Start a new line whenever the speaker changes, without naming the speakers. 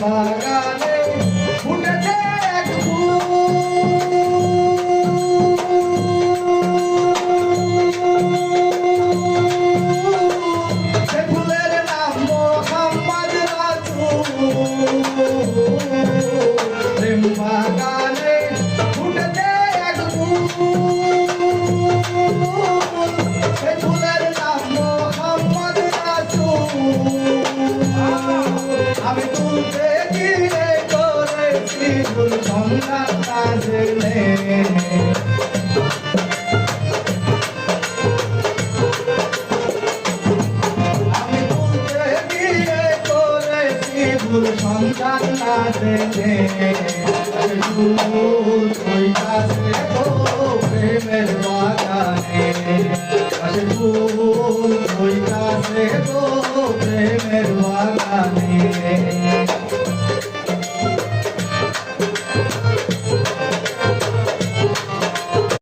বাগানে ফুটেছে এক ফুল, সে ফুলের নাম মোহাম্মদ রাসূল। প্রেম বাগানে ফুটেছে এক ফুল, সে ফুলের নাম মোহাম্মদ রাসূল। আমি তুলতে গিয়ে করেছি ভুল সন্ধান না জেনে, আমি তুলতে গিয়ে করেছি ভুল সন্ধান না জেনে। ফুল হইতাছে গো প্রেমের বাগানে, ফুল হইতাছে গো প্রেমের বাগানে।